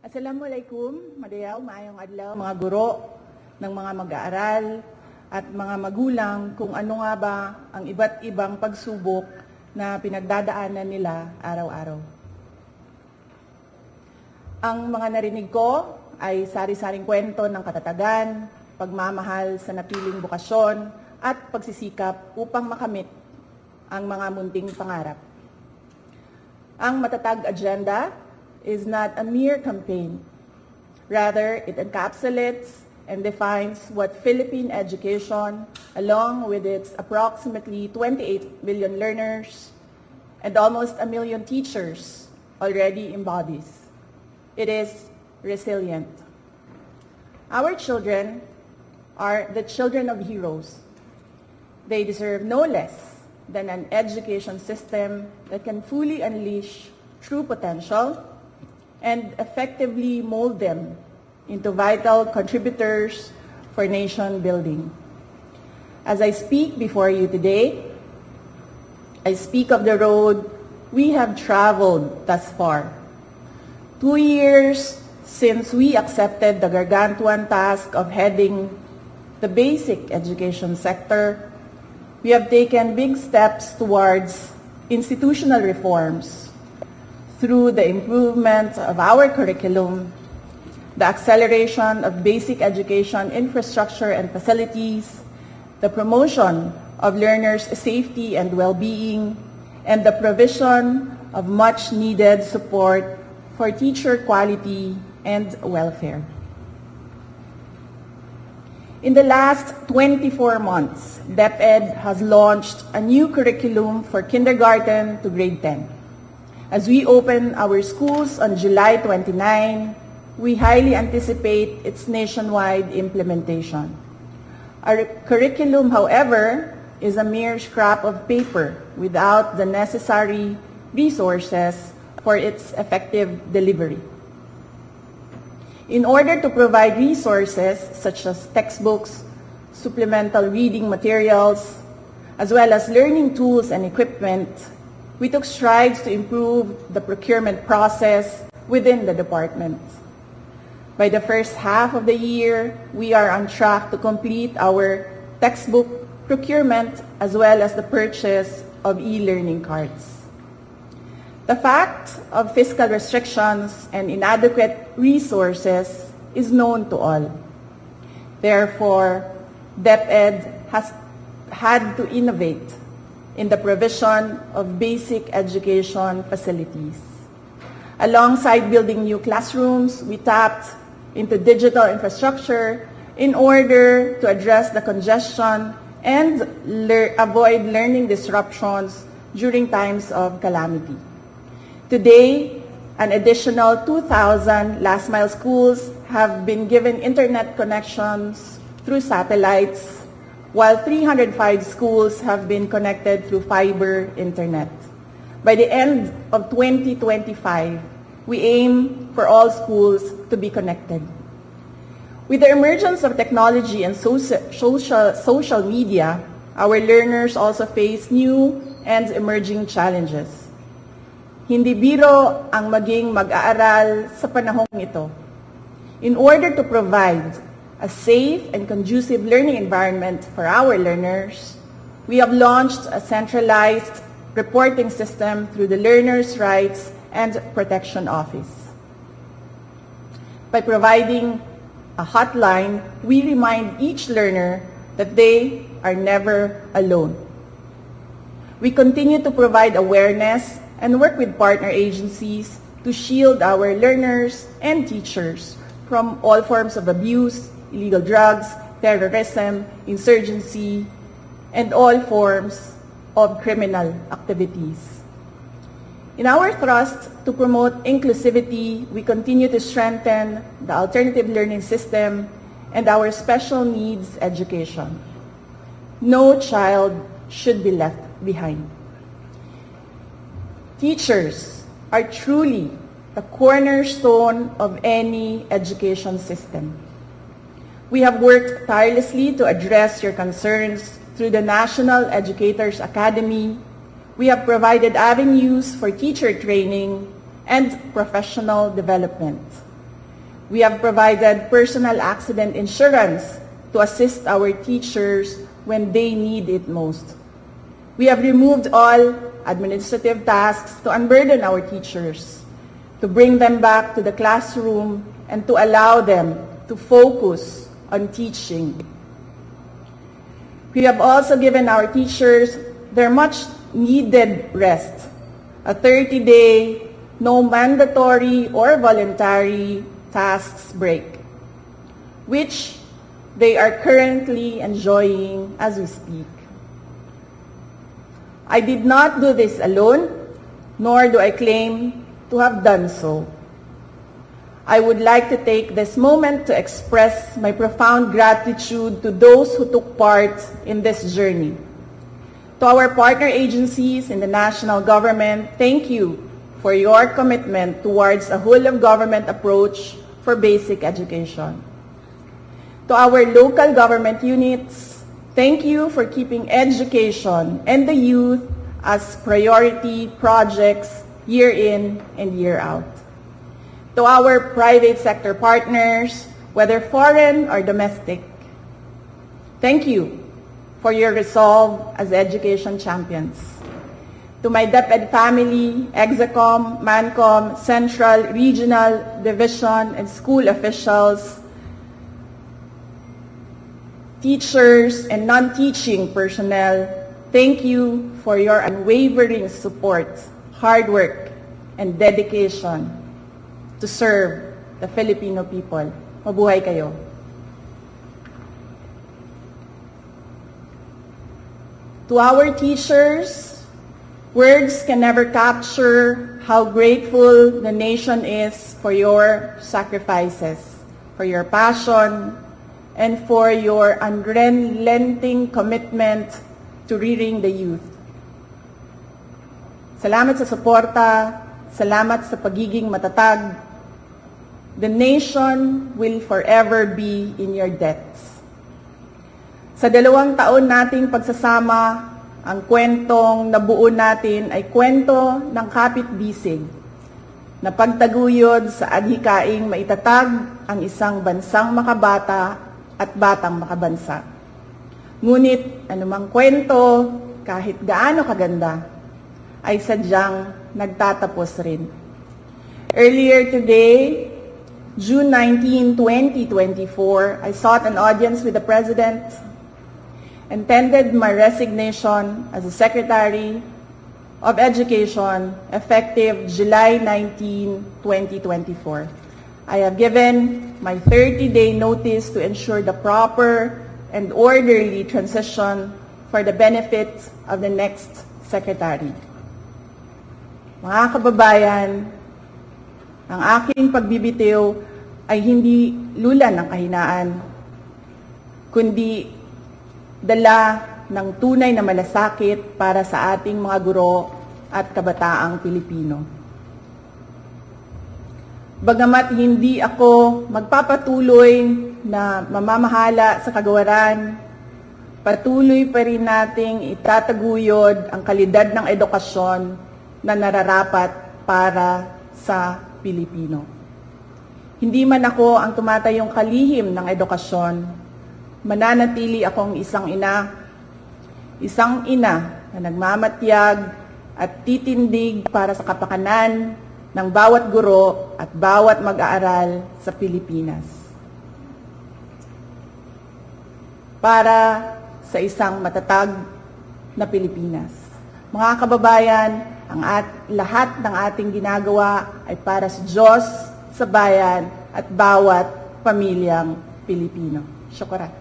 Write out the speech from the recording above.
Assalamualaikum, madayaw, maayong adlaw, mga guro ng mga mag-aaral at mga magulang kung ano nga ba ang iba't ibang pagsubok na pinagdadaanan nila araw-araw. Ang mga narinig ko ay sari-saring kwento ng katatagan, pagmamahal sa napiling bukasyon at pagsisikap upang makamit ang mga munting pangarap. Ang matatag agenda is not a mere campaign. Rather, it encapsulates and defines what Philippine education, along with its approximately 28 million learners and almost 1 million teachers, already embodies. It is resilient. Our children are the children of heroes. They deserve no less than an education system that can fully unleash true potential and effectively mold them into vital contributors for nation building. As I speak before you today, I speak of the road we have traveled thus far. 2 years since we accepted the gargantuan task of heading the basic education sector, we have taken big steps towards institutional reforms through the improvement of our curriculum, the acceleration of basic education infrastructure and facilities, the promotion of learners' safety and well-being, and the provision of much-needed support for teacher quality and welfare. In the last 24 months, DepEd has launched a new curriculum for kindergarten to grade 10. As we open our schools on July 29, we highly anticipate its nationwide implementation. Our curriculum, however, is a mere scrap of paper without the necessary resources for its effective delivery. In order to provide resources such as textbooks, supplemental reading materials, as well as learning tools and equipment, we took strides to improve the procurement process within the department. By the first half of the year, we are on track to complete our textbook procurement as well as the purchase of e-learning cards. The fact of fiscal restrictions and inadequate resources is known to all. Therefore, DepEd has had to innovate in the provision of basic education facilities. Alongside building new classrooms, we tapped into digital infrastructure in order to address the congestion and avoid learning disruptions during times of calamity. Today, an additional 2,000 last-mile schools have been given internet connections through satellites, while 305 schools have been connected through fiber internet. By the end of 2025, we aim for all schools to be connected. With the emergence of technology and social media, our learners also face new and emerging challenges. Hindi biro ang maging mag-aaral sa panahong ito. In order to provide a safe and conducive learning environment for our learners, we have launched a centralized reporting system through the Learners' Rights and Protection Office. By providing a hotline, we remind each learner that they are never alone. We continue to provide awareness and work with partner agencies to shield our learners and teachers from all forms of abuse, illegal drugs, terrorism, insurgency, and all forms of criminal activities. In our thrust to promote inclusivity, we continue to strengthen the alternative learning system and our special needs education. No child should be left behind. Teachers are truly the cornerstone of any education system. We have worked tirelessly to address your concerns through the National Educators Academy. We have provided avenues for teacher training and professional development. We have provided personal accident insurance to assist our teachers when they need it most. We have removed all administrative tasks to unburden our teachers, to bring them back to the classroom and to allow them to focus on teaching. We have also given our teachers their much needed rest, a 30-day, no mandatory or voluntary tasks break, which they are currently enjoying as we speak. I did not do this alone, nor do I claim to have done so. I would like to take this moment to express my profound gratitude to those who took part in this journey. To our partner agencies in the national government, thank you for your commitment towards a whole-of-government approach for basic education. To our local government units, thank you for keeping education and the youth as priority projects year in and year out. To our private sector partners, whether foreign or domestic, thank you for your resolve as education champions. To my DepEd family, Execom, Mancom, Central, Regional, Division, and school officials, teachers, and non-teaching personnel, thank you for your unwavering support, hard work, and dedication to serve the Filipino people. Mabuhay kayo. To our teachers, words can never capture how grateful the nation is for your sacrifices, for your passion, and for your unrelenting commitment to rearing the youth. Salamat sa suporta, salamat sa pagiging matatag. The nation will forever be in your debts. Sa 2 taon nating pagsasama, ang kwentong nabuo natin ay kwento ng kapit-bisig na pagtaguyod sa adhikaing maitatag ang isang bansang makabata at batang makabansa. Ngunit anumang kwento, kahit gaano kaganda, ay sadyang nagtatapos rin. Earlier today, June 19, 2024, I sought an audience with the President and tendered my resignation as the Secretary of Education effective July 19, 2024. I have given my 30-day notice to ensure the proper and orderly transition for the benefit of the next Secretary. Mga kababayan, ang aking pagbibitiw ay hindi lula ng kahinaan, kundi dala ng tunay na malasakit para sa ating mga guro at kabataang Pilipino. Bagamat hindi ako magpapatuloy na mamamahala sa kagawaran, patuloy pa rin nating itataguyod ang kalidad ng edukasyon na nararapat para sa Pilipino. Hindi man ako ang tumatayong kalihim ng edukasyon, mananatili akong isang ina na nagmamatyag at titindig para sa kapakanan ng bawat guro at bawat mag-aaral sa Pilipinas. Para sa isang matatag na Pilipinas. Mga kababayan, lahat ng ating ginagawa ay para sa Diyos, sa bayan, at bawat pamilyang Pilipino. Syukuran.